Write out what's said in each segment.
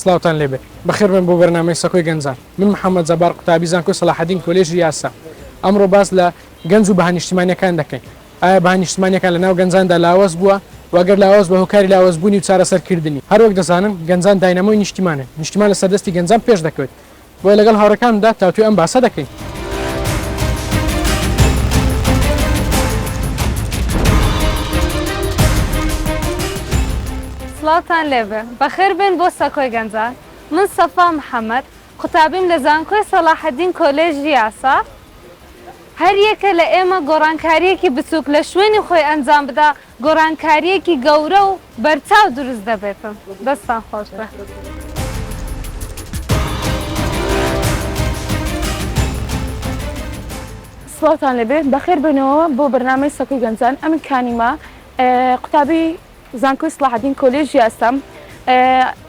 سلااوتان لێبێ بەخێر بن بۆ بەرنامەی سەکۆی گەنجان من محەممەد جەبار قوتابی زانکۆی سەلاحەدین کۆلێژی یاسا ئەمڕۆ باس لە گەنج و بەهانیشتیمانیەکان دەکەین ئایا بەهانیشتیمانیەکان لە ناو گەنجاندا لاوەز بووە وەگەر لاوەز بە هۆکاری لاوەزبوونی و چارەسەرکردنی هەروەک دەزانن گەنجان داینەمۆی نیشتیمانە نیشتیمان لە سەردەستی گەنجان پێش دەکەوێت بۆی لەگەڵ هاوڕەکاندا تاوتوی ئەم باسە دەکەین. سڵاوتان لێبێ بەخێر بێن بۆ سەکۆی گەنجان من سەفا محەممەد قوتابیم لە زانکۆی سەلاحەدین کۆلێژی یاسا هەر یەکە لە ئێمە گۆڕانکاریەکی بچووک لە شوێنی خۆی ئەنجام بدا گۆڕانکاریەکی گەورە و بەرچاو دروست دەبێتن دەستان خۆش بێ. سڵاوتان لێبێ بەخێر بنەوە بۆ بەرنامەی سەکۆی گەنجان ئەمن کانیمە قوتابی زانکۆی سەلاحەدین کۆلێژی یاسام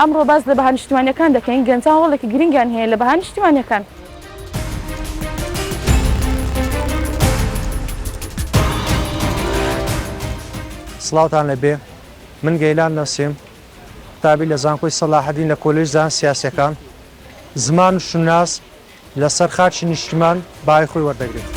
ئەمڕۆ باس لە بەهانیشتیمانیەکان دەکەین گەنجان وەڵێکی گرنگیان هەیە لە بەهانیشتیمانیەکان. سڵاوتان لەبێ من گەیلان نەسیم قوتابی لە زانکۆی سەلاحەدین لە کۆلێژ زان سیاسیەکان زمان و شوناس لەسەر خاچی نیشتیمان بای خۆی وەردەگرێت.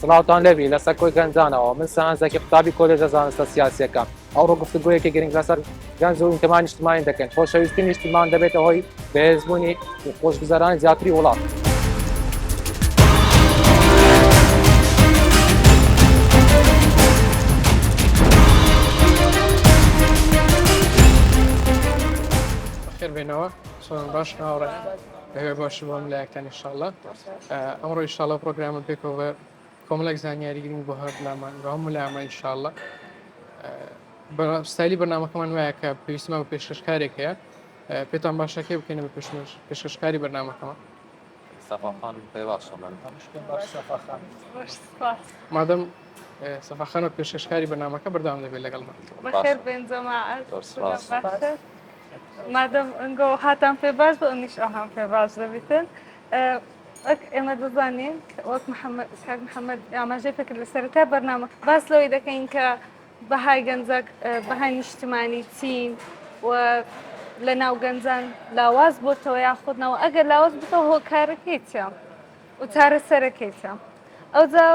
سڵاوتان لەبی لە سەکۆی گەنجانەوە من سەهانزێکی قوتابی کۆلێژە زانستە سیاسیەکان ئەوڕۆ گفتوگویەکی گرنگ لەسەر گەنج و ئینتیمای نیشتیمانی دەکەین خۆشەویستی نیشتیمان دەبێتە هۆی بەهێزبوونی خۆشگوزەرانی زیاتری وڵات. بێنەوە چۆن باش هاوڕێ لەوێ باشی بۆم لایەکتان ئینشاءڵڵا ئەمڕۆ ئینشاءڵڵا پرۆگرامت پێکەوە کۆمەڵێک زانیاری گرنگ بۆ هەر لامان بە هەموو لایەمە ئینشاءڵڵا ستایلی بەرنامەکەمان وایە کە پێویستمە بە پێشکەشکارێک هەیە پێتان باشەکەی بکەینە بە پێشکەشکاری بەرنامەکەمە. سەفاخان پێ باشە مادەم سەفاخان و پێشکەشکاری بەرنامەکە بەردەوام دەبێت لەگەڵمان. بەخێر بێن جەماعەت مادەم ئەنگۆ هاتان پێ باش بە ئەنیش ئەهام پێ باش دەبێتن ئێمە دەزانین وەک محەممەد ئاماژەی فکرد لە سەرەتا بەرنامە باس لەوەی دەکەین کە بەهای گەنجەک بەهای نیشتیمانی چین و لە ناو گەنجان لاواز بۆتەوە یاخودنەوە ئەگەر لاواز بتەوە هۆکارەکەی چیان و چارەسەرەکەی چیان ئەوجا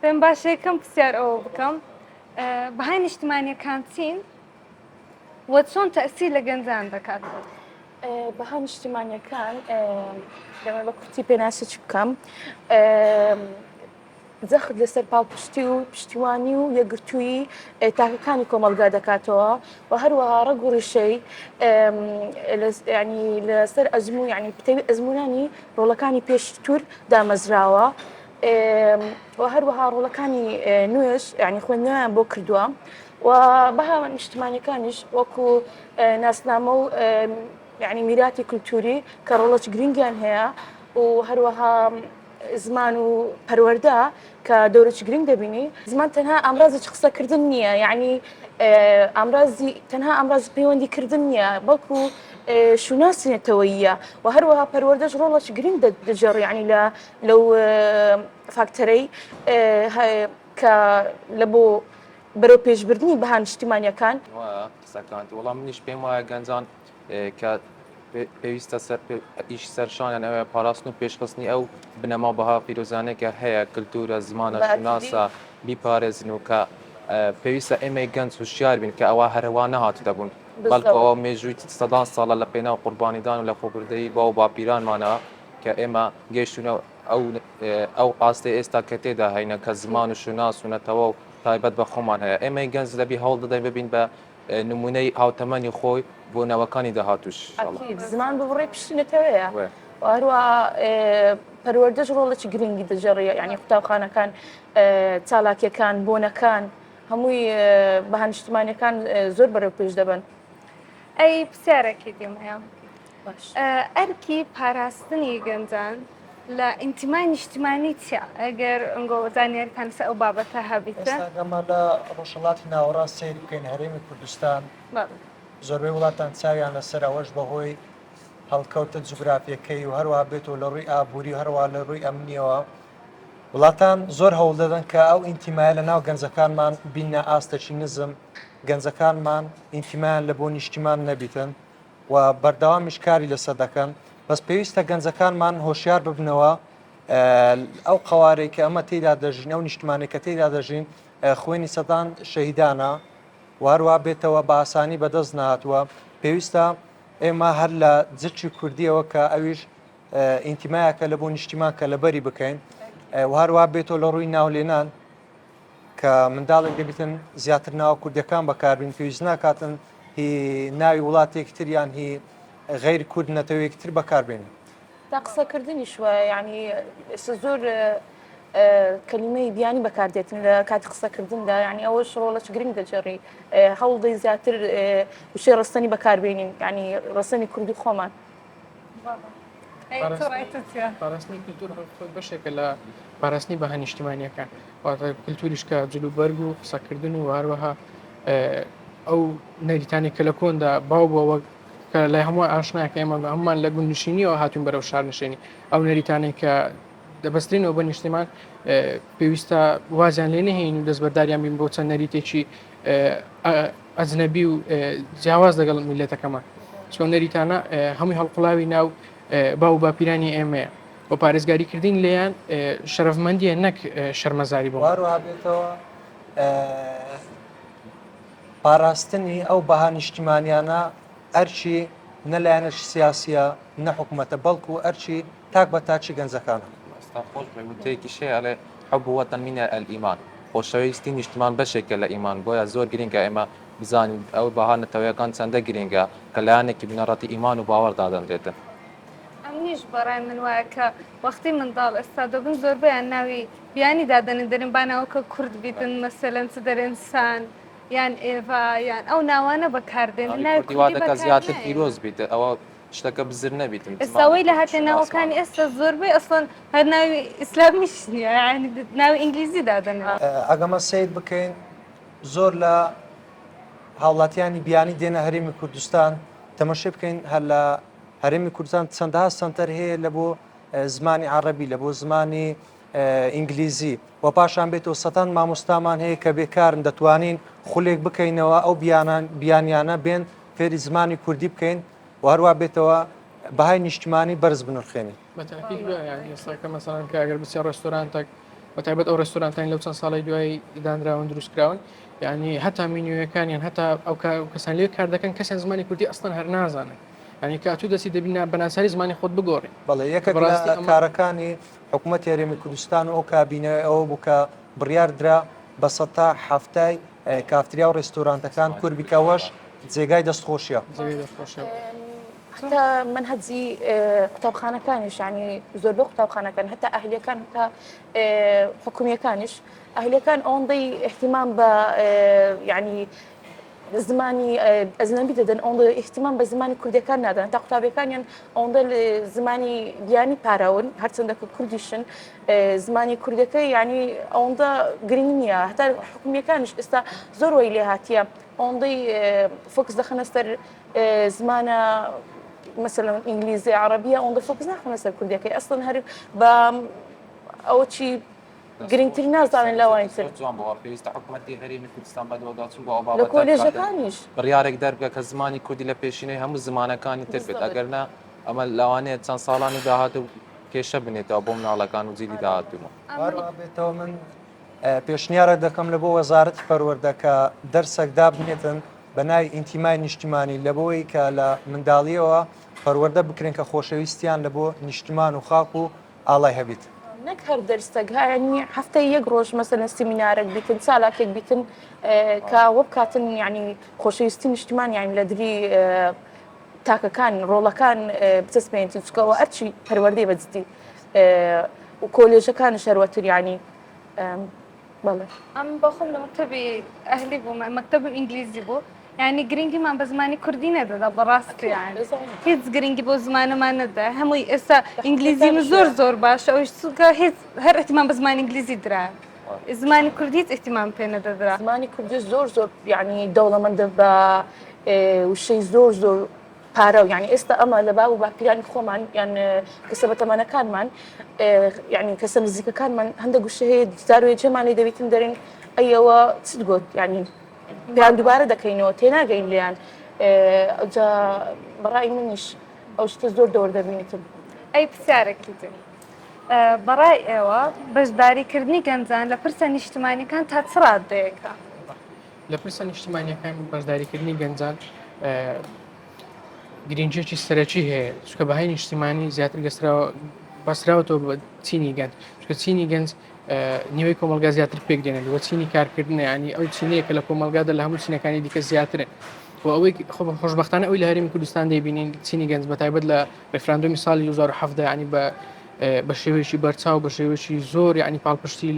پێم باشە یەکەم پرسیار ئەوە بکەم بەهای نیشتیمانیەکان چین وە چۆن تەئسیر لە گەنجان دەکات. بەها نیشتیمانیەکان لەمە بە کورتی پێناسی چ بکەم جەخت لەسەر پاڵپشتی و پشتیوانی و یەکگرتووی تاکەکانی کۆمەلگا دەکاتەوە و هەروەها ڕەگ و ڕیشەی ینی لەسەر ئەزموو ینی پتەوی ئەزمونانی ڕۆڵەکانی پێشتر دامەزراوە و هەروەها ڕۆڵەکانی نوێش ینی خوێندنەوەیان بۆ کردووە و بەها نیشتیمانیەکانیش وەکو ناسنامە و ینی میراتی کولتوری کە ڕۆڵەت گرنگیان هەیە و هەروەها زمان و پەروەردە کە دەورەی گرنگ دەبینی زمان تەنها ئامرازی قسەکردن نییە یعنی تەنها ئامراز پەیوەندیکردن نییە بەڵکو شوناسی نەتەوەییە و هەروەها پەروەردەش ڕۆڵەت گرنگ دەجێڕ ینی لەو فاکتەرەی کە لە بۆ بەرەو پێشبردننی بەها نیشتیمانیەکان قسەکانتی وەڵام منیش پێم وایە گەنجان کە پێویستە ئیش سەرشانیان ئەوێ پاراستن و پێشخستنی ئەو بنەما بەها پیرۆزانێکە هەیە کللتورە زمانە شوناسە بیپارێزن و کە پێویستە ئێمەی گەنج وشیار بین کە ئەوە هەرەوە نەهاتو دەبوون بەڵکەوە مێژووی سەدان ساڵە لە پێناو قوربانیدان و لە خۆبردەی با و باپیرانمانە کە ئێمە گەیشتونە ئەو ئاستی ئێستا کە تێدا هەینە کە زمان و شوناس و نەتەوە و تایبەت بە خۆمان هەیە ئێمەی گەنج دەبی هەوڵ دەدەین ببین بە نمونەی هاوتەمەنی خۆی بۆ نەوەکانی داهاتوش زمان بڕێ پشتینەتەوەیە هەروە پەروەردەش ڕۆڵێکی گرنگی دەجێڕێ ینی قوتابخانەکان چالاکیەکان بۆنەکان هەمووی بەها نیشتیمانیەکان زۆر بەرەو پێش دەبن. ئەی پرسیارێکی دێم هەیە ئەرکی پاراستنی گەنجان لە ئینتیمای نیشتیمانی چیە ئەگەر ئەنگۆ زانیاریتان لەسەر ئەو بابەتە هەبیتە ئەمە لە ڕۆژهەڵاتی ناوەڕا سیر بکەین هەرێمی کوردستان زۆربەی وڵاتان چاویان لەسەر ئەوەش بەهۆی هەڵکەوتە جوگرافیەکەی و هەروە بێتەوە لە ڕووی ئابووری هەروە لە ڕووی ئەمنیەوە وڵاتان زۆر هەوڵ دەدەن کە ئەو ئینتیمایە لە ناو گەنجەکانمان بینە ئاستەچی نزم گەنجەکانمان ئینتیمایان لە بۆ نیشتیمان نەبیتن و بەردەوامیش کاری لەسەر دەکەن بەس پێویستە گەنجەکانمان هۆشیار ببنەوە ئەو قوارەی کە ئەمە تێدا دەژین ئەو نیشتمانی کە تێدا دەژین خوێنی سەدان شەهیدانە وارووا بێتەوە بە ئاسانی بەدەست نهاتووە پێویستە ئێمە هەر لە جچی کوردیەوە کە ئەویش ئینتیمایەکە لە بۆ نیشتیمان کە لەبەری بکەین هەروە بێتەوە لە ڕووی ناولێنان کە منداڵێک دەبیتن زیاتر ناوە کوردەکان بەکاربین پێویست ناکاتن هی ناوی وڵاتێکی تریان هی غیر کورد نەتەوەیەکتر بەکاربێن تا قسەکردنیش وە یعنی زۆر کەلیمەی بیانی بەکاردێتن لە کاتی قسەکردندا یعنی ئەوەش ڕۆڵەش گرنگ دەجێڕی هەوڵدەی زیاتر وشەی ڕستنی بەکاربێنین ینی ڕستنی کوردی خۆمان پاراستنی کللتور خۆی بەشێکە لە پاراستنی بەها نیشتیمانیەکان واتە کللتوریش کە جلوبەرگ و قسەکردن و هەروەها ئەو نەریتانی کە لە کۆندا باو بووەوە کە لای هەموو ئاشناکە ئێمە هەمومان لە گوند نشینیەوە هاتوون بەرەو شار نشێنی ئەو نەریتانێک کە دەبەسترینەوە بە نیشتیمان پێویستە وازیان لێ نهێن و دەستبەرداریان بین بۆ چەند نەریتێکی ئەجنەبی و جیاواز لەگەڵ میلەتەکەمان چۆن نەریتانە هەمووی هەڵقڵاوی ناو باو باپیرانی ئێمەیە بۆ پارێزگاریکردین لێیان شەرەفمەندیە نەک شەرمەزاری بۆ واروها بێتەوە پاراستنی ئەو بەها نیشتیمانیانە ئەرچی نەلایەنەش سیاسیە نەحکومەتە بەڵکو ئەرچی تاک بە تاچی گەنجەکانە خۆش وتەیەکی شەیە ئەڵێ حب وەتەن منە ئەلئیمان خۆشەویستی نیشتمان بەشێکە لە ئیمان بۆیە زۆر گرنگە ئێمە بزانین ئەو بەها نەتەوەیەکان چەندە گرنگە کە لایەنێکی بنەڕەتی ئیمان و باوەڕدا دەنرێتن ئەمنیش بەڕای من وایە کە وەختی منداڵ ئێستا دەبن زۆربیان ناوی بیانی دادەنێ دەرن باناوەکە کورد بیتن مەسەلەن چ دەرێنسان یان ئێڤا یان ئەو ناوانە بەکاردێن ناوی کوردی وا دەکات زیاتر پیرۆز بیت ئەوە شتەکە بزر نەبیتن ئێستاوەی لە هاتێ ناوەکانی ئێستا زۆربەی ئەسڵەن هەر ناوی ئیسلامیش نییە یعنی ناوی ئینگلیزی دادەنێ ئەگەمە سید بکەین زۆر لە هاوڵاتیانی بیانی دێنە هەرێمی کوردستان تەمەشە بکەین هەر لە هەرێمی کوردستان چەندەها سنتەر هەیە لە بۆ زمانی عەرەبی لە بۆ زمانی ئینگلیزی و پاشان بێتەوە سەتان مامۆستامان هەیە کە بێکارن دەتوانین خولێک بکەینەوە ئەو بیانیانە بێن فێری زمانی کوردی بکەین و هەروە بێتەوە بەهای نیشتیمانی بەرز بنرخێنین بەتاکید ئێستاکە مەسەڵەن کە ئەگەر بچیان ڕێستۆرانتێک بەتایبەت ئەو ڕێستۆرانتانی لەو چەند ساڵی دوای دانراون دروستکراون یعنی هەتا مینوەکانیان هەتا ئەو کەسان لێ کار دەکەن کەسیان زمانی کوردی ئەسڵەن هەر نازانن ینی کاتوو دەسی دەبینە بەناساری زمانی خۆت بگۆڕی بەڵێ یەکێک لە کارەکانی حکوومەت هەرێمی کوردستان و ئەو کابینە ئەوە بوو کە بڕیاردرا بە سەتا هەفتای کافتریا و ڕێستۆرانتەکان کوربیکەوەش جێگای دەستخۆشیە حتى منهجي قوتابخانەکانیش ینی زۆر بە قوتابخانەکان هەتا ئەهلیەکان هەتا حکومیەکانیش ئەهلیەکان ئەوەندەی احتیمام بە ینی زمانی ئەزنەبی دەدەن ئەوەندە احتیمام بە زمانی کوردەکان نادەن تا قوتابەکانیان ئەوەندە زمانی بیانی پاراون هەرچەندەکە کوردیشن زمانی کوردەکە ینی ئەوەندە گرنگ نییە هەتا حکومیەکانیش ئێستا زۆر وی لێ هاتیە ئەوەندەی فۆکس دەخەنە سەر زمانە مثلا ئینگلیزی عربیە ئەوەندە فۆکس ناخەنە سەر کوردەکەی ئەسڵەن هەر بە ئەوە چی گرنگتر نازانن لەوانتر جوان بۆ پێویستە حکوومەتی هەرێمی کوردستان بەدوەداچوو بۆ لە کۆلێژەکانیش بڕیارێک دەربکە کە زمانی کوردی لە پێشینەی هەموو زمانەکانی تر بێت ئەگەرنا ئەمە لەوانەیە چەند ساڵانی داهات و کێشە بنێتەوە بۆ مناڵەکان و جیلی داهاتوومە بێتەوە من پێشنیارە دەکەم لە بۆ وەزارەتی پەروەردە کە دەرسێک دابنێتن بە ناوی ئینتیمای نیشتیمانی لە بۆی کە لە منداڵیەوە پەروەردە بکرێن کە خۆشەویستیان لە بۆ نیشتیمان و خاک و ئاڵای هەبیت نەک هەر دەرسەکانی هەفتەی یەک ڕۆژ مەسەلەن سیمینارێک بیتن ساڵاکێک بیتن کە وە بکاتن ینی خۆشەویستی نیشتیمان یانی لە دری تاکەکان ڕۆڵەکان بچەسپێنیتی چکەوە ئەرچی پەروەردەی بەجددی و کۆلێژەکان شەروەتر ینی بەڵێ ئەم بەخۆم لە مەکتەبی ئەهلی بوو مەکتەب ئینگلیزی بوو یعنی گرنگیمان بە زمانی کوردی نەدەدا بەڕاستی یعنی هیچ گرنگی بۆ زمانەمان نەدا هەمووی ئێستا ئینگلیزی زۆر باشە ئەوش کە هیچ هەر احتیمام بە زمانی ئینگلیزی درا زمانی کوردی هیچ احتیمام پێ نەدەدرا زمانی کوردی زۆر ینی دەوڵەمەندە بە وشەی زۆر پارە و یعنی ئێستا ئەمە لە باو و باپیرانی خۆمان یان کەسەبەتەمانەکانمان یعنی کەسە نزیکەکانمان هەندێک گوشە هەیە زارۆیە جێمانی دەبێتن دەرێن ئەیەوە چت گوت یعنی پێیان دووبارە دەکەینەوە تێناگەین لیان جا بەڕای منیش ئەو شتە زۆر دەوەر دەبینیتم. ئەی پرسیارێکی تر بەڕای ئێوە بەشداریکردنی گەنجان لە پرسە نیشتمانیەکان تا چ ڕادەیەکە؟ لە پرسە نیشتیمانیەکان بەشداریکردنی گەنجان گرنگجێکی سەرەکی هەیە چکە بەهای نیشتیمانی زیاتر بەسراوەوە بە چینی گەنج چکە چینی گەنج نیوەی کۆمەلگا زیاتر پێک دێنێت وە چینی کارکردن ینی ئەو چینەیە کە لە کۆمەلگادا لە هەموو چینەکانی دیکە زیاترن و ئەوەی خۆشببختانە ئەوی لە هەرمی کوردستان دەبینین چینی گەنج بەتایبەت لە ڕێفراندۆمی ساڵی 2017 ینی بە شێوەیەکی بەرچاو بە شێوەیەکی زۆر ینی پاڵپشتی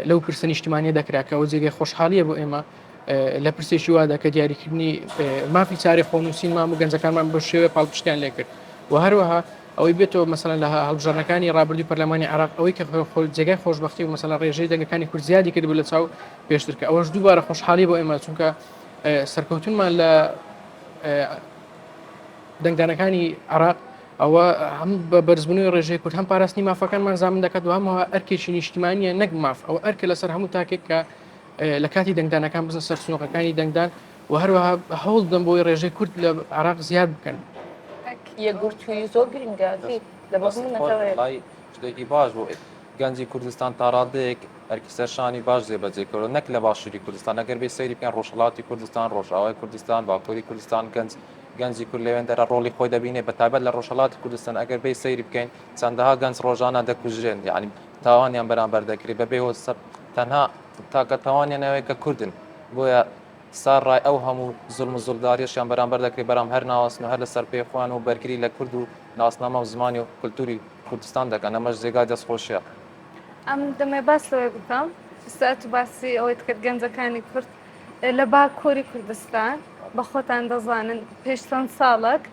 لەو پرسە نیشتیمانیە دەکراکە ئەو جێگەی خۆشحاڵیە بۆ ئێمە لە پرسێکی وادا کە دیاریکردنی مافی چارێ خۆنووسین مام و گەنجەکانمان بە شێوە پاڵپشتیان لێ کرد و هەروەها ئەوەی بێتەوە مەسەلەن لە هەڵبژارنەکانی ڕابردووی پەرلەمانی عراق ئەوەی کە جێگای خۆشببختی و مەسەلەن ڕێژەی دەنگەکانی کورد زیادی کرد لە چاو پێشترکە ئەوەش دووبارە خۆشحاڵی بۆ ئێمە چونکە سەرکەوتونمان لە دەنگدانەکانی عراق ئەوە هەم بە بەرزبوونی ڕێژەی کورد هەم پاراستنی مافەکانمان زامن دەکات و هەمەوە ئەرکێکی نیشتیمانیە نەک ماف ئەو ئەرکە لەسەر هەموو تاکێک کە لە کاتی دەنگدانەکان بزە سەر سنووقەکانی دەنگدان و هەروەها هەوڵ دەم بۆی ڕێژەی کورد لە عراق زیاد بکەن. یەکگرتووی زۆر گرنگە لە بەڵی شتێکی باش بۆ گەنجی کوردستان تا ڕادەیەک ئەرکی سەرشانی باش جێبەجێکەوە نەک لە باشووری کوردستان ئەگەر بێ سەیری بکەن ڕۆژهەڵاتی کوردستان ڕۆژئاوای کوردستان باکووری کوردستان گەنجی کورد لەوێندەرە ڕۆڵی خۆی دەبینێ بە تایبەت لە ڕۆژهەڵاتی کوردستان ئەگەر بێ سەیری بکەین چەندەها گەنج ڕۆژانە دەکوژرێن یعنی تاوانیان بەرامبەر دەکرێت بەبێەوە تەنها تاکە تاوانیانەوەی کە کوردن بۆیە ساڕای ئەو هەموو زڵم و زڵداریشیان بەرامبەر دەکرێت بەرام هەر ناوەستن و هەر لەسەر پێخوان و بەرگری لە کورد و ناسنامە و زمانی و کولتوری کوردستان دەکەن ئەمەش جێگای دەستخۆشیە. ئەم دەمێ باس لەوەی بکەم سات باسی ئەوەی کرد گەنجەکانی کورد لە باکووری کوردستان بە خۆتان دەزانن پێش چەند ساڵێک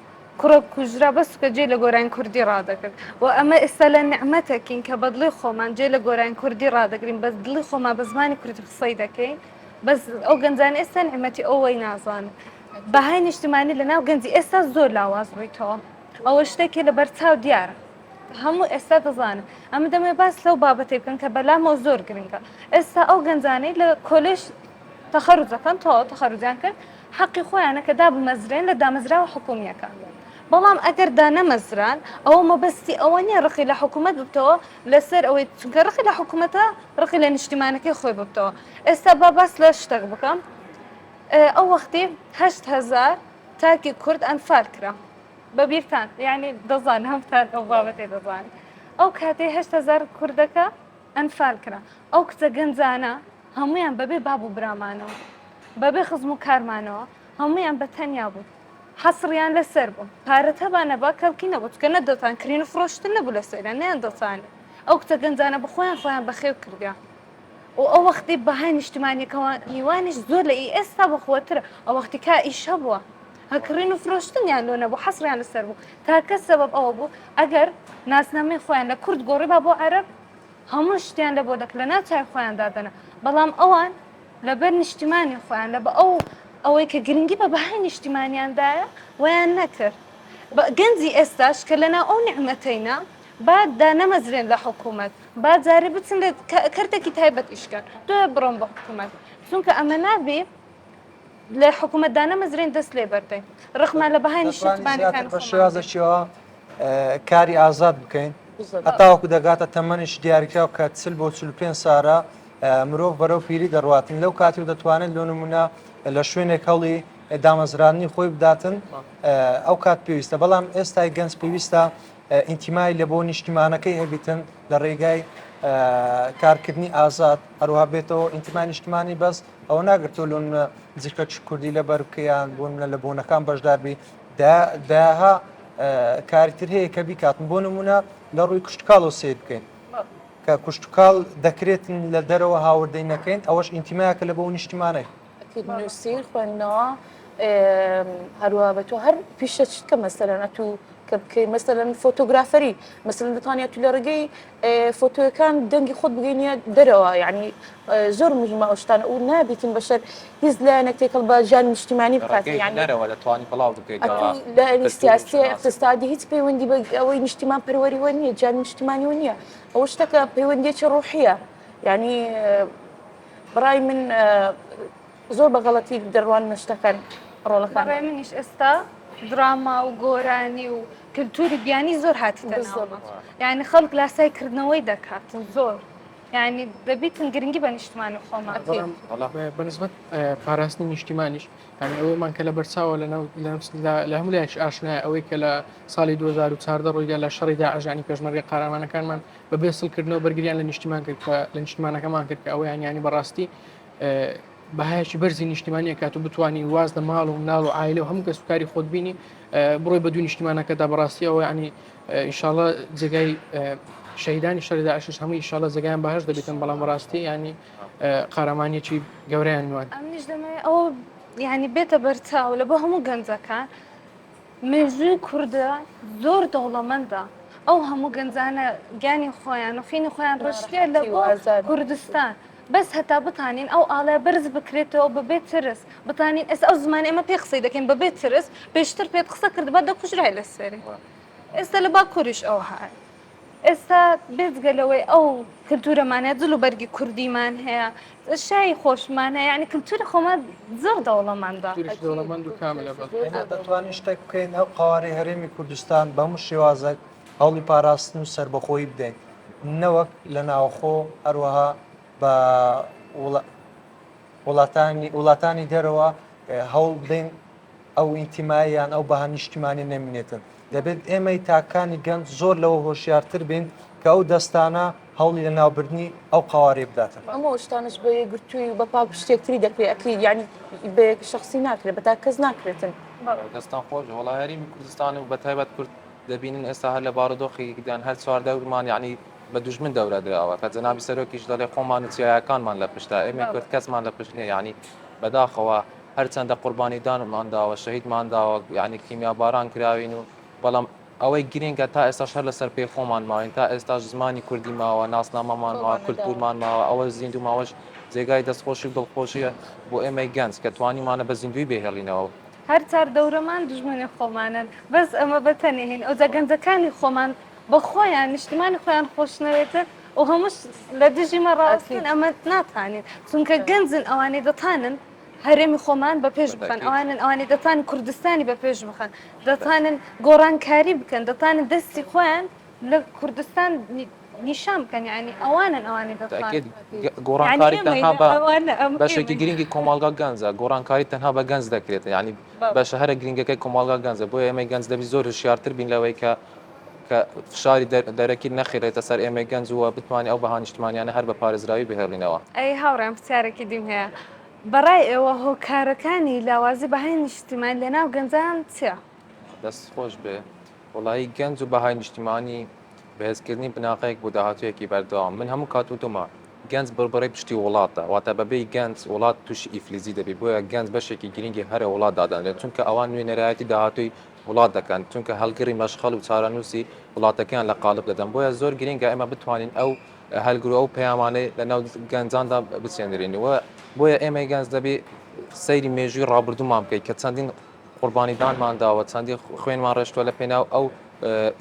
کوڕە کوژرا بەسکە جێ لە گۆرانی کوردی ڕادەکرد و ئەمە ئێستا لە نعمەتێکین کە بەدڵی خۆمان جێ لە گۆرانی کوردی ڕادەگرین بەس دڵی خۆمان بە زمانی کوردی قسەی دەکەین بەس ئەو گەنجان ئێستا نعمەتی ئەوەی نازانن بەهای نیشتیمانی لە ناو گەنجی ئێستا زۆر لاواز ڕوویتەوە ئەوە شتێکی لە بەرچاو دیارە هەموو ئێستا دەزانن ئەمە دەمێ باس لەو بابەتێ بکەن کە بەلامەوە زۆر گرنگە ئێستا ئەو گەنجانەی لە کۆلێژ تەخەروجەکەن تەواو تەخەروجیان کرد حەقی خۆیانە کە دابمەزرێن لە دامەزراوە حکوومیەکە بەڵام ئەگەر دانەمەزران ئەوە مەبەستی ئەوە نییە ڕقی لە حکوومەت ببتەوە لەسەر ئەوەی چونکە ڕقی لە حکوومەتە ڕقی لە نیشتیمانەکەی خۆی ببتەوە ئێستا با باس لە شتێک بکەم ئەو وەختی 8,000 تاکی کورد ئەنفال کرا بەبیرتان یعنی دەزان هەمتان ئەو بابەتێ دەزان ئەو کاتێ 8,000 کوردەکە ئەنفال کرا ئەو کچە گەنجانە هەمویان بەبێ باب و برامانەوە بەبێ خزم و کارمانەوە هەمویان بە تەنیا بوو حەسڕیان لەسەر بوو پارەت هەبانە با کەڵکی نەبوو چکە نەدەتان کڕین و فرۆشتن نەبوو لە سەیران نیان دەزانێت ئەو کچە گەنجانە بە خۆیان بەخێو کردیان و ئەو وەختی بەهای نیشتیمانیەکەوە میوانیش زۆر لە ئێستا بەخۆترە ئەو وەختی کا ئیشە بووە هەکڕین و فرۆشتنیان لۆ نەبوو حەسڕیان لەسەر بوو تاکە سەبەب ئەوە بوو ئەگەر ناسنامەی خۆیان لە کورد گۆڕی با بۆ عەرەب هەموو شتیان لە بۆ دەک لە ناوچای خۆیان دادەنە بەڵام ئەوان لەبەر نیشتیمانی خۆیان لە بە ئەوەی کە گرنگی بە بەهای نیشتیمانیاندایە ویان نەکرد گەنجی ئێستاش کە لەناو ئەو نعمەتەینە با دانەمەزرێن لە حکوومەت با جارێ بچن لە کەرتێکی تایبەت ئیشکەن دوێ بڕۆن بە حکوومەت چونکە ئەمە نابێ لە حکوومەت دانەمەزرێن دەست لێ بەردەین ڕقمان لە بەهای نیشتیمانیەکان بە شێوازەشەوە کاری ئازاد بکەین هەتاوەکو دەگاتە تەمەنیش دیاریکراو کە 40 بۆ 45 ساڵە مرۆڤ بەرەو پیری دەڕواتن لەو کاتی و دەتوانێت لە نمونە لە شوێنێک هەڵی دامەزرانی خۆی بداتن ئەو کات پێویستە بەڵام ئێستای گەنج پێویستە ئینتیمای لە بۆ نیشتیمانەکەی هەبیتن لە ڕێگای کارکردنی ئازاد هەروها بێتەوە ئینتیمای نیشتیمانی بەس ئەوە ناگرتەوە لە جیکە کوردی لە بەرکەیان بوون لە بوونەکان بەشداربی داها کاریتر هەیە کە بیکاتن بۆ نمونە لە ڕووی کوشتکاڵەوە سیر بکەین کە کوشتکاڵ دەکرێتن لە دەرەوە هاوردەی نەکەین ئەوەش ئینتیمایەکە لە بۆ نیشتیمانەی نووسیر خوێندنەوە هەروە بە تۆ هەر پیشە چکە مەسەلەن ئەتوو کە بکەی مەسەلەن فۆتۆگرافەری مەسەلەن دەتوانێت تو لە ڕێگەی فۆتۆیەکان دەنگی خۆت بگەینە دەرەوە یعنی زۆر مژمە ئەو شتانە و نابێتین بەشەر هیچ لایەنێک تێکەڵ بە ژیانی نیشتیمانی بکات یعنی نەرەوە دەتوانی بڵاو بکەیت لە سیاسی اقتصادی هیچ پەیوەندی بە ئەوەی نیشتیمان پەروەریوە نییە جیانی نیشتیمانیەوە نییە ئەوە شتەکە پەیوەندێکی ڕوحیە یعنی بڕای من زۆر بەغەڵەتی دەڕوان شتەکان ڕۆڵەکان بەڕێ منیش ئێستا دراما و گۆرانی و کللتوری بیانی زۆر هاتیتە یعنی خەڵک لاسایکردنەوەی دەکاتن زۆر یعنی دەبیتن گرنگی بە نیشتمانی خۆمان بەنسبەت پاراستنی نیشتیمانیش یعنی ئەوەمان کە لە بەرچاوە لە هەموو لایەنش ئاشنایە ئەوەی کە لە ساڵی 2014 ڕۆیدا لە شەڕی داعش پێشمەرگە قارامانەکانمان بەبێ سڵکردنەوە بەرگریان لە نیشتیمان کرد کە لە نیشتیمانەکەمان کرد کە ئەوەیان ینی بەڕاستی بەهایشی بەرزی نیشتیمانیە کات و بتوانانی واز لە ماڵ و مناڵ و عایلە و هەموو کە سوکاری خۆت بینی بڕۆی بە دوو نیشتیمانەکەدا بەڕاستی ئەوە ینی ئینشاڵڵا جێگای شەهیدانی شەڕی داعشش هەمووی ئینشاڵڵا جێگایان بەهەش دەبێتن بەڵام بەڕاستی ینی قارەمانیەکی گەورەیان نوان ئەمنیش دەمێ ئەوە یعنی بێتە بەرچاو لە بۆ هەموو گەنجەکان مێژووی کوردە زۆر دەوڵەمەندە ئەو هەموو گەنجانە گیانی خۆیان و خینی خۆیان ڕشتێ لە بۆ کوردستان بەس هەتا بتانین ئەو ئاڵای بەرز بکرێتەوە بەبێت ترس بتانین ئێستا ئەو زمانی ئەمە پێ قسەی دەکەین بەبێت ترس پێشتر پێت قسە کرد بە دەکوژرای لەسەری ئێستا لە باکووریش ئەو هاي ئێستا بێزگەلەوەی ئەو کللتورەمانە جلو بەرگی کوردیمان هەیە شای خۆشمان هەیە یعنی کللتوری خۆمان زۆر دەوڵەمەندە دەوڵەمەند و کاملە دەتوانین شتێک بکەین ئەو قوارەی هەرێمی کوردستان بەمو شێوازێک هەوڵی پاراستن و سربەخۆیی بدەین نەوەک لە ناوخۆ هەروەها بە وڵاتانی دەرەوە هەوڵ بدەین ئەو ئینتیماییان ئەو بەها نیشتیمانی نەمینێتن دەبێت ئێمەی تاکانی گەنج زۆر لەوە هۆشیارتر بین کە ئەو دەستانە هەوڵی لە ناوبردنی ئەو قوارێ بداتن ئەمە شتانش بە یەکگرتووی و بە پاک شتێکتری دەکرێت ئەکی ینی بە شخصی ناکرێت بە تا کەس ناکرێتن دەستان خۆش وڵا هەرێمی کوردستان و بە تایبەت کورد دەبینن ئێستا هەر لە بارودۆخیدان هەر چوار دەورمان یعنی بە دوژمن دەورە درراوە کە جەنابی سەرۆکیش دەڵێ خۆمان و چیایەکانمان لە پشتە ئێمە کورد کەسمان لە پشت نیە یعنی بەداخەوە هەرچەندە قوربانیدانمان داوە شەهیدمان داوە یعنی کیمیا باران کراوین و بەڵام ئەوەی گرنگە تا ئێستاش هەر لەسەر پێی خۆمان ماوین تا ئێستاش زمانی کوردی ماوە ناسنامەمان ماوە کولتورمان ماوە ئەوە زیندوو ماوەش جێگای دەستخۆشی و دڵخۆشیە بۆ ئێمەی گەنج کە توانیمانە بە زیندوی بێهێڵینەوە هەر چار دەورەمان دژمنی خۆمانن بەس ئەمە بەتەنێهین ئەو جەگەنجەکانی خۆمان بە خۆیان نیشتیمانی خۆیان خۆشنەوێتن و هەمووش لە دژی مەڕاستین ئەمە ناتوانین چونکە گەنجن ئەوانەی دەتانن هەرێمی خۆمان بە پێش بخەن ئەوانەی دەتان کوردستانی بە پێش بخەن دەتانن گۆڕانکاری بکەن دەتانن دەستی خۆیان لە کوردستان نیشان بکەن یعنی ئەوانەی دەتوانن گۆڕانکاری تەنها بەشێکی گرنگی کۆمەڵگا گەنجە گۆڕانکاری تەنها بە گەنج دەکرێت ینی بەشە هەرە گرنگەکەی کۆمەڵگا گەنجە بۆ ئێمەی گەنج دەبی زۆر هوشیارتر بین لەوەی کە فشاری دەرەکی نەخێرێتە سەر ئێمە گەنج وە بتوانانی ئەو بەها نیشتیمانیانە هەر بە پارێزراوی بهێڵینەوە ئەی هاوڕێم پرسیارێکی دیم هەیە بەڕای ئێوە هۆکارەکانی لاوازی بەهای نیشتیمان لەناو گەنجان چیە؟ دەست خۆش بێ وڵایی گەنج و بەهای نیشتیمانی بەهێزکردنی بناغەیەک بۆ داهاتوویەکی بەردەوام من هەموو کاتوتۆمە گەنج بڕبڕی پشتی وڵاتە واتە بەبێی گەنج وڵات تووشی ئیفلیزی دەبێت بۆیە گەنج بەشێکی گرنگی هەرە وڵات دادانێت چونکە ئەوان نوێنەرایەتی داهاتووی وڵات دەکەن چونکە هەڵگری مەشخەڵ و چارەنووسی وڵاتەکەیان لە قالب دەدەن بۆیە زۆر گرنگە ئێمە بتوانین ئەو هەلگرو ئەو پەیامانەی لەناو گەنجاندا بچێنرێنەوە بۆیە ئێمە گەنج دەبێت سەیری مێژووی ڕابردوومان بکەیت کە چەندین قوربانیدانمان داوە چەندی خوێنمان ڕێشتووە لە پێناو ئەو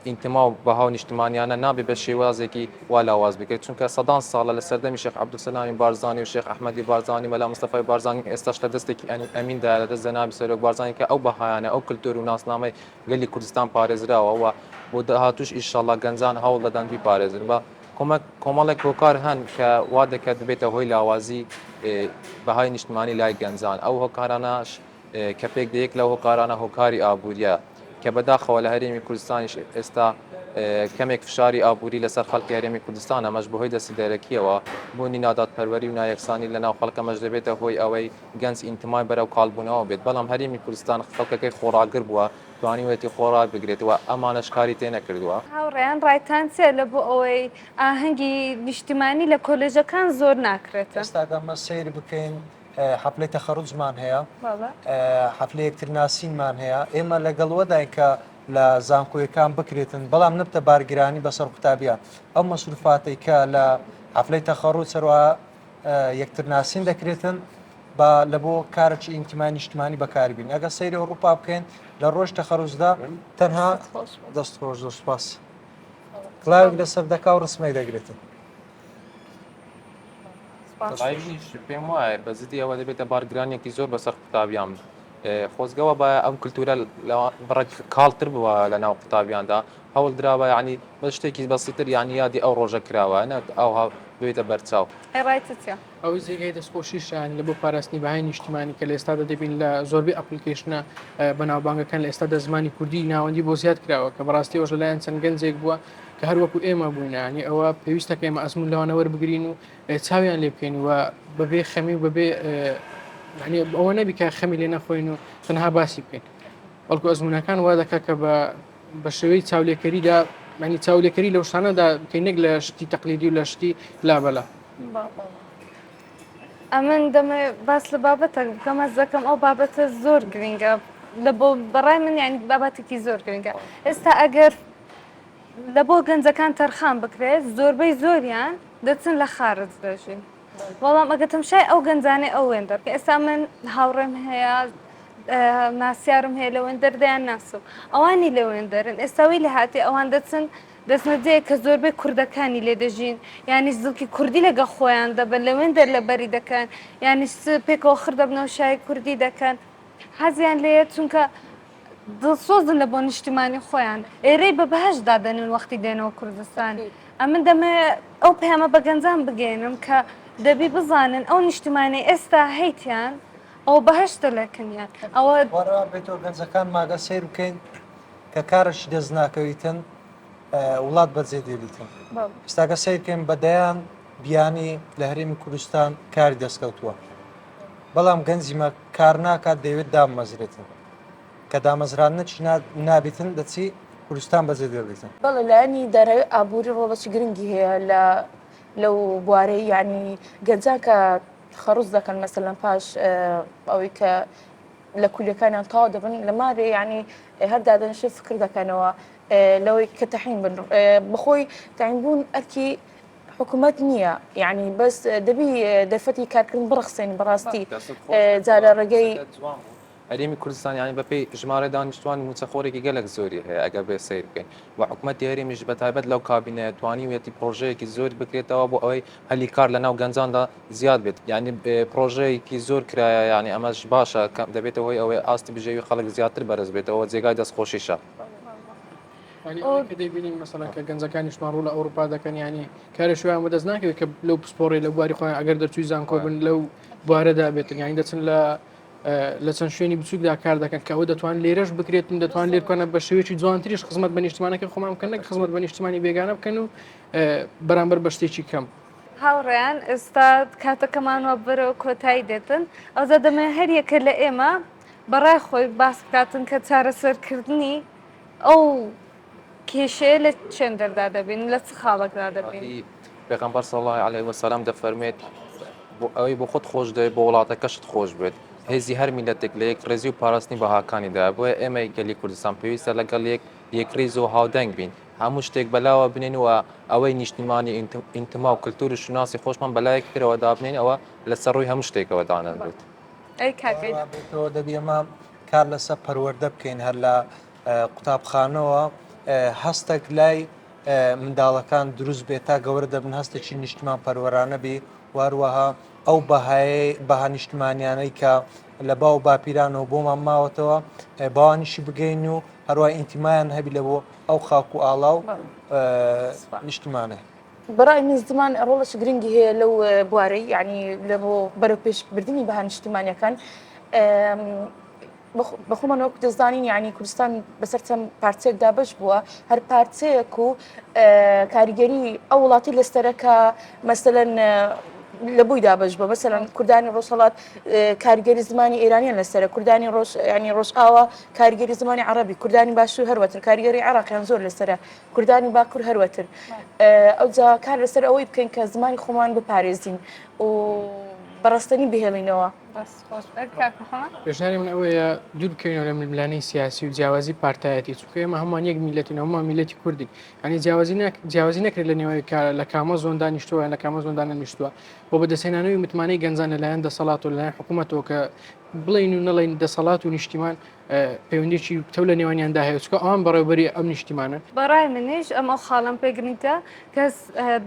ئینتیما و بەهاو نیشتیمانیانە نابێت بە شێوازێکی وا لاواز بکەیت چونکە سەدان ساڵە لە سەردەمی شێخ عەبدولسەلامی بارزانی و شێخ ئەحمەدی بارزانی مەلا مستەفای بارزانی ئێستاش لە دەستێکی ئەمیندا لە دەست جەنابی سەرۆک بارزانی کە ئەو بەهایانە ئەو کلتور و ناسنامەی گەلی کوردستان پارێزراوە و بۆ داهاتووش ئینشاڵڵا گەنجان هەوڵ دەدەن بیپارێزن بە کۆمەڵێک هۆکار هەن کە وا دەکات بێتە هۆی لاوازی بەهای نیشتیمانی لای گەنجان ئەو هۆکارانەش کە پێک دەیەک لەو هۆکارانە هۆکاری ئابوووریە کە بەداخەوە لە هەرێمی کوردستانیش ئێستا کەمێک فشاری ئابووری لەسەر خەڵکی هەرێمی کوردستان ئەمەش بەهۆی دەستی دەرەکیەوە بوونی نادادپەروەری و نایەکسانی لەناو خەڵکەمەش دەبێتە هۆی ئەوەی گەنج ئینتیمای بەرەو کاڵبوونەوە بێت بەڵام هەرێمی کوردستان خەڵکەکەی خۆراگر بووە توانیوێتی خۆراک بگرێتەوە ئەمانەش کاری تێ نەکردووە هاوڕێیان ڕایتان چێ لە بۆ ئەوەی ئاهەنگی نیشتیمانی لە کۆلێژەکان زۆر ناکرێتە ئێستاگەمە سیر بکەین حفلەی تەخەڕوجمان هەیە باڵا حفلە یەکترناسینمان هەیە ئێمە لەگەڵوەداین کە لە زانکۆیەکان بکرێتن بەڵام نبتە بارگرانی بەسەر قوتابیان ئەو مەسروفاتەی کە لە حفلەی تەخەڕوج سەروا یەکترناسین دەکرێتن بە لە بۆ کارێکی ئینتیمای نیشتمانی بەکاربین ئەگە سەیری ئەوروپا بکەین لە ڕۆژ تەخەڕوجدا تەنها دەست خۆش دەسپاس کلااوێک لەسەر دەکا و ڕسمەی دەگرێتن ڕایمیش پێم وایە بەزدی ئەوە دەبێتە بارگرانێکی زۆر بەسەر قوتابیان خۆزگەوە بە ئەم کللتورە بڕێک کاڵتر بووە لە ناو قوتابیاندا هەوڵ دراوە ینی بە شتێکی بەسیتر یانی یادی ئەو ڕۆژە کراوە نە ئەوها بێتە بەرچاو ڕایتە ئەوەی زێگای دەستخۆشیشان لە بۆ پاراستنی بەهای نیشتیمانی کە لە ئێستادا دەبین لە زۆربەی ئەپلیکیشنە بەناوبانگەکان لە ئێستادا زمانی کوردی ناوەندی بۆ زیاد کراوە کە بەڕاستی ئەوش لەلایەن چەند گەنجێک بووە کە هەروەکو ئێمە بووینانی ئەوە پێویستە کە ئێمە ئەزمون لەوانە وەربگرین و چاویان لێ بکەین و بەبێ خەمی و بەبێ ئەوە نەبی کە خەمی لێ نەخۆین و تەنها باسی بکەین بەڵکو ئەزمونونەکان وا دەکات کە بە شێوەی چاولێکەریدا معنی چاولێکەری لەو شتانەدا بکەینێک لە شتی تەقلیدی و لە شتی لابەلا ئەمن دەمە باس لە بابەتە بکەمە زەکەم ئەو بابەتە زۆر گرنگە لە بۆ بەڕای من یعنی بابەتێکی زۆر گرنگە ئێستا ئەگەر لە بۆ گەنجەکان تەرخان بکرێت زۆربەی زۆریان دەچن لە خارج دەژین بەڵام ئەگە تەمشای ئەو گەنجانەی ئەو وێندەر کە ئێستا من هاوڕێم هەیە ناسیارم هەیە لە وێندەر دەیان ناسم ئەوانی لە وێندەرن ئێستاوی لە هاتی ئەوان دەچن دەستنەجەیە کە زۆربەی کوردەکانی لێ دەژین یانی زڵکی کوردی لەگە خۆیان دەبن لە وێندەر لە بەری دەکەن یانی پێکەوە خڕ دەبنەوە شای کوردی دەکەن حەزیان لێیە چونکە دڵسۆزن لە بۆ نیشتیمانی خۆیان ئێرەی بە بەهەش دادەنن وەختی دێنەوە کوردستان ئەمن دەمە ئەو پەیامە بە گەنجان بگەێنم کە دەبی بزانن ئەو نیشتیمانی ئێستا هەیتیان ئەو بەهشتە لەکنیان ئەوە بێتەوە گەنجەکان ماگە سیر بکەین کە کارش دەست ناکەویتن وڵات بەجێ دێریتن ئێستاگە سیرکەین بەدەیان بیانی لە هەرێمی کوردستان کاری دەستکەوتووە بەڵام گەنجیمە کار ناکات دەوێت دامەزرێتن کە دامەزران نەچ نابێتن دەچی کوردستان بەجێ دێڕێتن بەڵێ لایەنی دەرەوەی ئابووری ڕۆڵەکی گرنگی هەیە لەو بوارەی یعنی گەنجان کە خەڕوز دەکەن مەسەلەن پاش ئەوەی کە لە کولەکانیان تاوا دەبن لە مارێ ینی هەر دادەنیشت فکر دەکەنەوە لەوەی کە تەحین بن بەخۆی تاینبوون ئەرکی حکوومەت نییە یعنی بەس دەبی دەفەتی کارکردن بڕخسێن بەڕاستی جارە ڕێگەی هەرێمی کوردستان ینی بەپێی ژمارە دانیشتوان موچەخۆرێکی گەلک زۆری هەیە ئەگەر بێ سیر بکەین و حکوومەتی هەرێمیش بەتایبەت لەو کابینەیە توانی وێتی پرۆژەیەکی زۆر بکرێتەوە بۆ ئەوەی هەلی کار لە ناو گەنجاندا زیاد بێت یعنی پرۆژەیەکی زۆر کرایە یعنی ئەمەش باشە دەبێتەوە هۆی ئەوەی ئاستی بژێوی خەڵک زیاتر بەرز بێتەوە جێگای دەستخۆشیشە کە دەبینین مەسەڵەن کە گەنجەکانیشمان ڕوو لە ئەوروپا دەکەن ینی کارە شویان بەدەست ناکەوێت کە لەو پسپۆڕی لە بواری خۆیان ئەگەر دەرچووی زانکۆ بن لەو بوارەدا بێتن یانی دەچن لە چەند شوێنی بچووکدا کار دەکەن کە ئەوە دەتوان لێرەش بکرێتن دەتوان لێرکۆنە بە شێوەیەکی جوانتریش خزمەت بە نیشتمانەکە خۆمان بکەن نەک خزمەت بە نیشتمانی بێگانە بکەن و بەرامبەر بە شتێکی کەم هاوڕێیان ئێستا کاتەکەمانەوە بەرەوە کۆتایی دێتن ئەوزە دەمێ هەریەکە لە ئێمە بەڕای خۆی باس بکاتن کە چارەسەرکردنی ئەو کێشەیە لە چێن دەردا دەبین لە چ خاڵێکدا دەبین پێغەمبەر صلی الله علیه وسلم دەفەرمێت ئەوەی بۆ خۆت خۆش دەوێت بۆ وڵاتەکەشت خۆش بێت هێزی هەر میلەتێک لە یەک ڕێزی و پاراستنی بەهاکانیدا بۆیە ئێمە گەلی کوردستان پێویستە لەگەڵ یەک ڕێز و هاودەنگ بین هەموو شتێک بەلاوە بنێن و ئەوەی نیشتیمانی ئینتما و کللتوری شناسی خۆشمان بەلایەکترەوە دابنێن ئەوە لەسەر ڕووی هەموو شتێکەوە دانەبێت ئەی کاکەی دەبی ئەمە کار لەسەر پەروەردە بکەین هەر لە قوتابخانەوە هەستێک لای منداڵەکان دروست بێت تا گەورە دەبن هەستێکی نیشتمان پەروەرانە بی واروەها ئەو بەها نیشتمانیانەی کە لە باو باپیرانەوە بۆمان ماوەتەوە باوانیشی بگەین و هەروای ئینتیمایان هەبی لە بۆ ئەو خاک و ئاڵاو نیشتمانە بەڕای من زمان ڕۆڵەش گرنگی هەیە لەو بوارەی یعنی لە بۆ بەرەو پێشبردننی بەها نیشتمانیەکان بەخۆمان وەکو دەزانین یعنی کوردستان بەسەر چەند پارچەیەک دابش بووە هەر پارچەیەک و کاریگەری ئەو وڵاتی لەستەرەکە مەسەلەن لە بووی دابش بووە مەسەلەن کوردانی ڕۆژهەڵات کاریگەری زمانی ئێرانیان لەسەرە کوردانی ینی ڕۆژئاوا کاریگەری زمانی عەرەبی کوردانی باشوور هەروەتر کاریگەری عێراقیان زۆر لەسەرە کوردانی باکوور هەروەتر ئەوجا کار لەسەر ئەوەی بکەین کە زمانی خۆمان بپارێزین و بەڕاستەنی بهێڵینەوە بەس خۆش کاک محەممەد پێشنیاری من ئەوەیە دوور بکەینەوە لە ململانەی سیاسی و جیاوازی پارتایەتی چونکە ئێمە هەمان یەک میلەتین هەمومان میلەتی کوردین ینی جیاوازی نەکرێت لە نێوەی لە کامە زۆن دانیشتووە لە کامە زۆن دانیشتووە بۆ بەدەستێنانەوەی متمانەی گەنجان لەلایەن دەسەڵات و لەلایەن حکوومەتەوە کە بڵین و نەڵین دەسەڵات و نیشتیمان پەیوەندێکی تەو لە نێوانیاندا هەیە چکە ئەوان بەڕێوەبەری ئەم نیشتیمانن بەڕای منیش ئەمە خاڵم پێگرنیتە کەس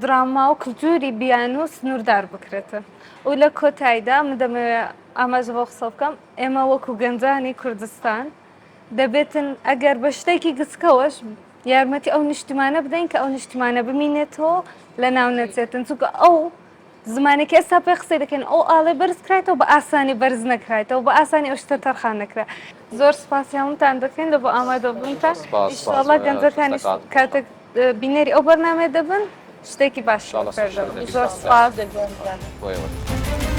دراما و کللتوری بیان و سنووردار بکرێتە و لە کۆتاییدا من دەمەوێت ئاماژە بۆ قسە بکەم ئێمە وەکو گەنجانی کوردستان دەبێتن ئەگەر بە شتێکی گچکەوەش یارمەتی ئەو نیشتیمانە بدەین کە ئەو نیشتیمانە بمینێتەوە لە ناو نەچێتن چونکە ئەو زمانێکی ئێستا پێ قسەی دەکەن ئەو ئاڵێ بەرز کرایەوە بە ئاسانی بەرز نەکرایەوە بە ئاسانی ئەو شتە تەرخان نەکرا زۆر سپاسیاومتان دەکەین لە بۆ ئامادە بوونتان ئینشاءالله گەنجەکانی کاتێک بینەری ئەو بەرنامەیە دەبن شتێکی باش زۆر سپاس وای وای